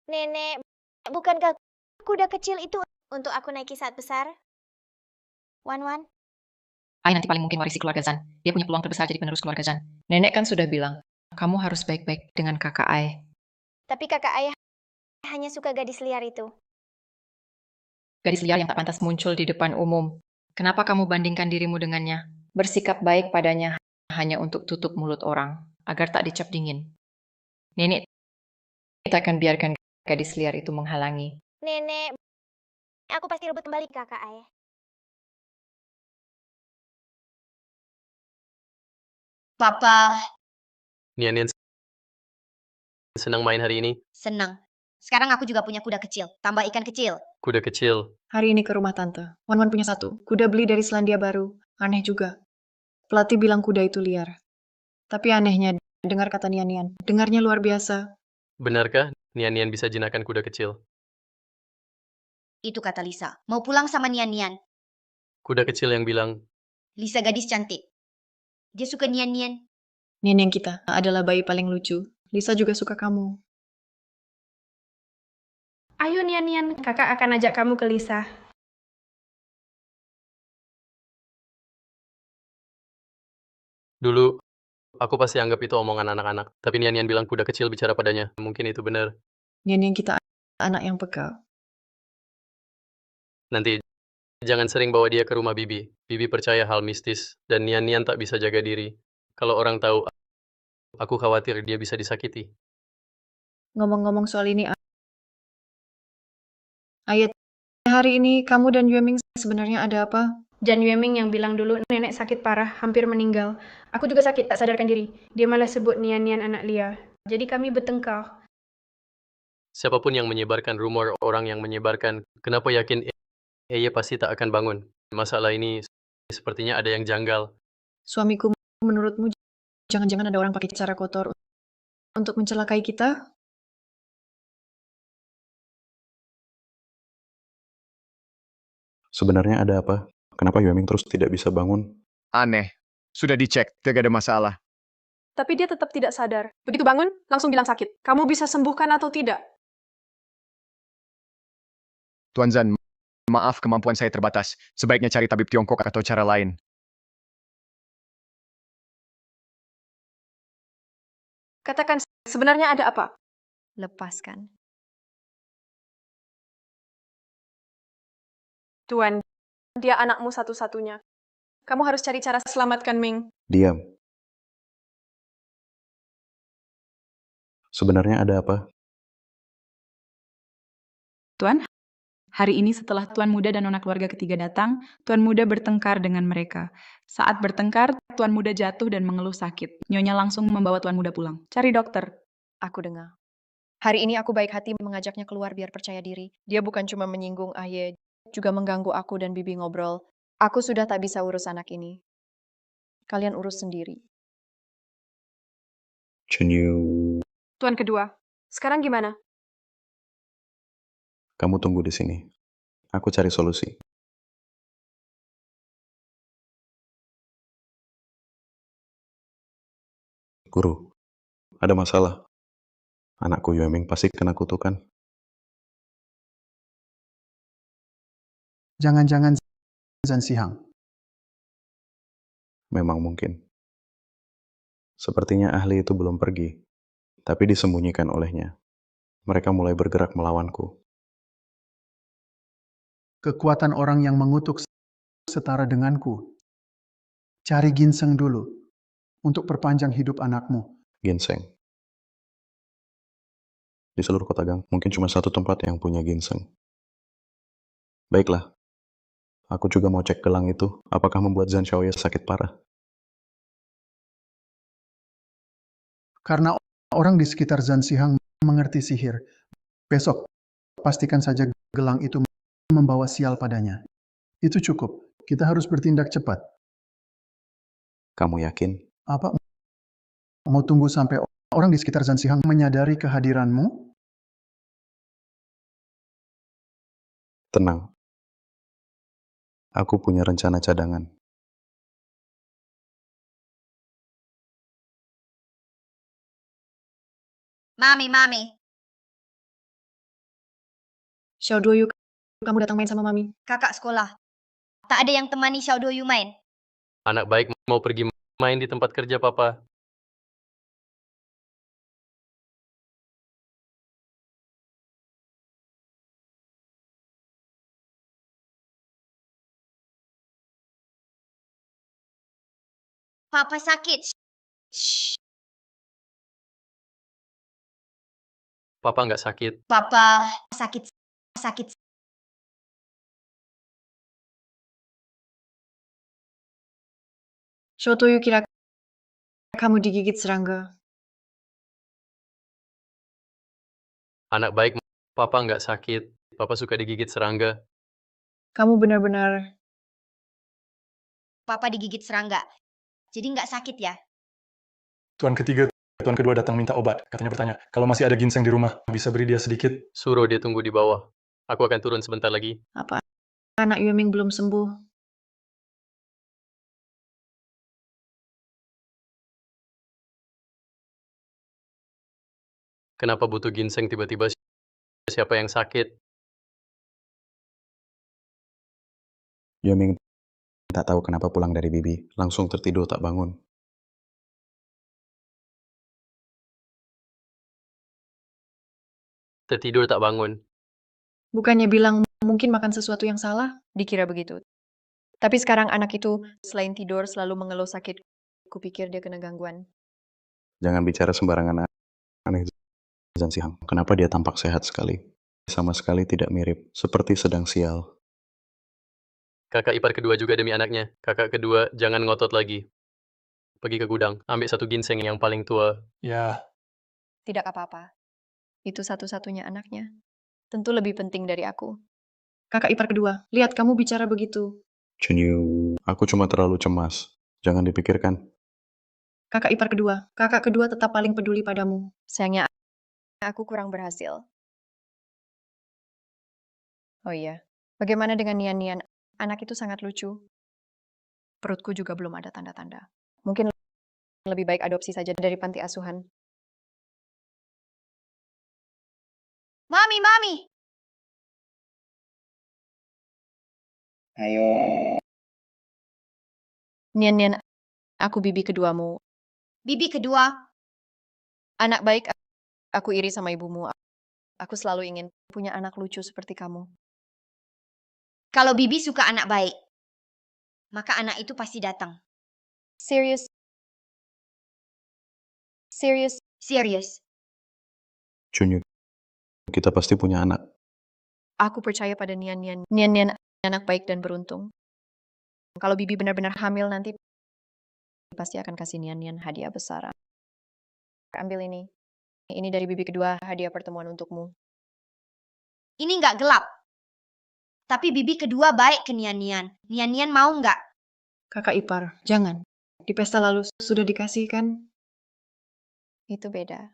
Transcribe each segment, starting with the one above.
Nenek, bukankah kuda kecil itu untuk aku naiki saat besar? Wan Wan, Ai nanti paling mungkin warisi keluarga Zan. Dia punya peluang terbesar jadi penerus keluarga Zan. Nenek kan sudah bilang, kamu harus baik-baik dengan kakak Ai. tapi kakak ayah hanya suka gadis liar itu. Gadis liar yang tak pantas muncul di depan umum. Kenapa kamu bandingkan dirimu dengannya? Bersikap baik padanya hanya untuk tutup mulut orang, agar tak dicap dingin. Nenek tak akan biarkan gadis liar itu menghalangi. Nenek, aku pasti rebut kembali kakak ayah. Papa, Nian senang main hari ini. senang. Sekarang aku juga punya kuda kecil, tambah ikan kecil. Kuda kecil. Hari ini ke rumah tante. Wan punya satu. Kuda beli dari Selandia Baru. Aneh juga. Pelatih bilang kuda itu liar. Tapi anehnya, dengar kata Nian. Dengarnya luar biasa. Benarkah Nian bisa jinakan kuda kecil? Itu kata Lisa. Mau pulang sama Nian. Kuda kecil yang bilang, Lisa gadis cantik. Dia suka Nian. Nian yang kita adalah bayi paling lucu. Lisa juga suka kamu. Ayo Nian, kakak akan ajak kamu ke Lisa. dulu aku pasti anggap itu omongan anak-anak. Tapi Nian bilang kuda kecil bicara padanya. Mungkin itu benar. Nian yang kita anak yang peka. Nanti jangan sering bawa dia ke rumah Bibi. Bibi percaya hal mistis. Dan Nian tak bisa jaga diri. Kalau orang tahu, aku khawatir dia bisa disakiti. Ngomong-ngomong soal ini, Ayat, hari ini kamu dan Yueming sebenarnya ada apa? Jan Yueming yang bilang dulu nenek sakit parah, hampir meninggal. Aku juga sakit, tak sadarkan diri. Dia malah sebut Nian anak Lia. Jadi kami bertengkar. Siapapun yang menyebarkan rumor, orang yang menyebarkan, kenapa yakin Eye pasti tak akan bangun? Masalah ini sepertinya ada yang janggal. Suamiku, menurutmu jangan-jangan ada orang pakai cara kotor untuk mencelakai kita? Sebenarnya ada apa? Kenapa Yueming terus tidak bisa bangun? Aneh. Sudah dicek, tidak ada masalah. Tapi dia tetap tidak sadar. Begitu bangun, langsung bilang sakit. Kamu bisa sembuhkan atau tidak? Tuan Zan, maaf kemampuan saya terbatas. Sebaiknya cari tabib Tiongkok atau cara lain. Katakan, sebenarnya ada apa? Lepaskan. Tuan, dia anakmu satu-satunya. Kamu harus cari cara selamatkan Ming. Diam. Sebenarnya ada apa? Tuan, hari ini setelah Tuan Muda dan nona keluarga ketiga datang, Tuan Muda bertengkar dengan mereka. Saat bertengkar, Tuan Muda jatuh dan mengeluh sakit. Nyonya langsung membawa Tuan Muda pulang. Cari dokter. Aku dengar. Hari ini aku baik hati mengajaknya keluar biar percaya diri. Dia bukan cuma menyinggung Aye, juga mengganggu aku dan Bibi ngobrol. Aku sudah tak bisa urus anak ini. Kalian urus sendiri. Chenyu, Tuan kedua, sekarang gimana? kamu tunggu di sini. Aku cari solusi. Guru, ada masalah. Anakku Yueming pasti kena kutukan. Jangan-jangan Zan Sihang. Memang mungkin. Sepertinya ahli itu belum pergi, tapi disembunyikan olehnya. Mereka mulai bergerak melawanku. Kekuatan orang yang mengutuk setara denganku. Cari ginseng dulu untuk perpanjang hidup anakmu. Ginseng. Di seluruh kota Gang, mungkin cuma satu tempat yang punya ginseng. Baiklah, aku juga mau cek gelang itu, apakah membuat Zhan Xiaoye sakit parah. Karena orang di sekitar Zhan Sihang mengerti sihir. Besok, pastikan saja gelang itu membawa sial padanya. Itu cukup. Kita harus bertindak cepat. Kamu yakin? Apa mau tunggu sampai orang di sekitar Zhan Sihang menyadari kehadiranmu? Tenang. Aku punya rencana cadangan. Mami. Xiao Duoyu, kamu datang main sama Mami. Kakak sekolah. Tak ada yang temani Xiao Duoyu main. Anak baik mau pergi main di tempat kerja papa. Papa sakit. Shh. Papa nggak sakit. Papa sakit. Sakit. Xiao Duoyu kira kamu digigit serangga. Anak baik, papa nggak sakit. Papa suka digigit serangga. Kamu benar-benar... Papa digigit serangga. Jadi nggak sakit ya? Tuan kedua datang minta obat. Katanya bertanya, kalau masih ada ginseng di rumah, bisa beri dia sedikit? Suruh dia tunggu di bawah. Aku akan turun sebentar lagi. Apa anak Yueming belum sembuh? Kenapa butuh ginseng tiba-tiba? Siapa yang sakit? Yueming tak tahu kenapa pulang dari Bibi, langsung tertidur tak bangun. Tertidur tak bangun. Bukannya bilang mungkin makan sesuatu yang salah? Dikira begitu. Tapi sekarang anak itu selain tidur selalu mengeluh sakit. Kupikir dia kena gangguan. Jangan bicara sembarangan aneh, Zhan Sihang. Kenapa dia tampak sehat sekali? Sama sekali tidak mirip, seperti sedang sial. Kakak ipar kedua juga demi anaknya. Kakak kedua, jangan ngotot lagi. Pergi ke gudang, ambil satu ginseng yang paling tua. Ya, Tidak apa-apa. Itu satu-satunya anaknya. Tentu lebih penting dari aku. Kakak ipar kedua, lihat kamu bicara begitu. Chunyu, aku cuma terlalu cemas. Jangan dipikirkan. Kakak ipar kedua, kakak kedua tetap paling peduli padamu. Sayangnya aku kurang berhasil. Oh iya, bagaimana dengan Nian-Nian? Anak itu sangat lucu. Perutku juga belum ada tanda-tanda. Mungkin lebih baik adopsi saja dari panti asuhan. Mami, Mami. Nian-Nian, aku bibi keduamu. Bibi kedua. Anak baik, aku iri sama ibumu. Aku selalu ingin punya anak lucu seperti kamu. Kalau Bibi suka anak baik, maka anak itu pasti datang. Serius? Serius? Serius. Chunyu, kita pasti punya anak. Aku percaya pada Nian-Nian. Nian-Nian anak baik dan beruntung. Kalau bibi benar-benar hamil nanti, pasti akan kasih Nian-Nian hadiah besar. Ambil ini. Ini dari bibi kedua, hadiah pertemuan untukmu. Ini nggak gelap. Tapi Bibi kedua baik ke Nian-Nian. Nian-Nian mau nggak? Kakak ipar, jangan. Di pesta lalu sudah dikasih kan? Itu beda.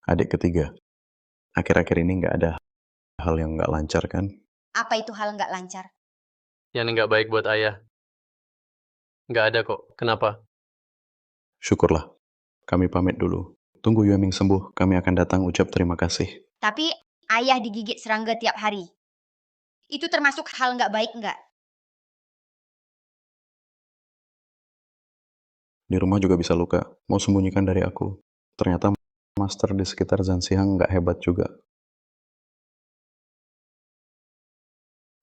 Adik ketiga. Akhir-akhir ini nggak ada hal yang nggak lancar kan? Apa itu hal nggak lancar? Yang nggak baik buat ayah. Nggak ada kok. Kenapa? Syukurlah. Kami pamit dulu. Tunggu Yueming sembuh, kami akan datang ucap terima kasih. Tapi ayah digigit serangga tiap hari. Itu termasuk hal nggak baik nggak? Di rumah juga bisa luka. Mau sembunyikan dari aku. Ternyata master di sekitar Zhan Sihang nggak hebat juga.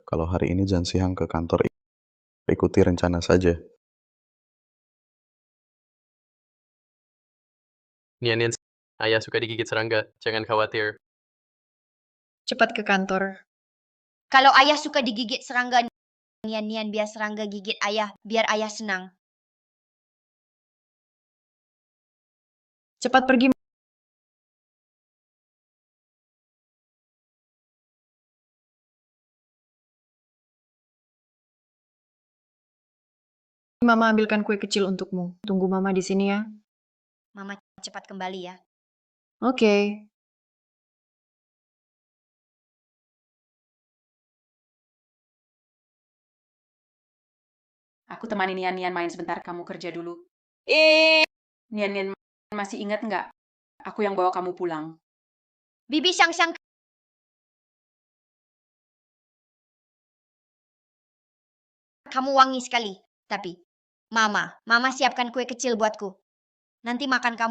Kalau hari ini Zhan Sihang ke kantor, ikuti rencana saja. Nian-Nian, ayah suka digigit serangga. Jangan khawatir. Cepat ke kantor. Kalau ayah suka digigit serangga, Nian-Nian biar serangga gigit ayah, biar ayah senang. Cepat pergi. Mama ambilkan kue kecil untukmu. Tunggu Mama di sini ya. Mama cepat kembali ya. Oke. Aku temani Nian-Nian main sebentar, kamu kerja dulu. Nian-Nian masih ingat nggak? Aku yang bawa kamu pulang. Bibi Xiang, kamu wangi sekali. Tapi, Mama siapkan kue kecil buatku. Nanti makan kamu.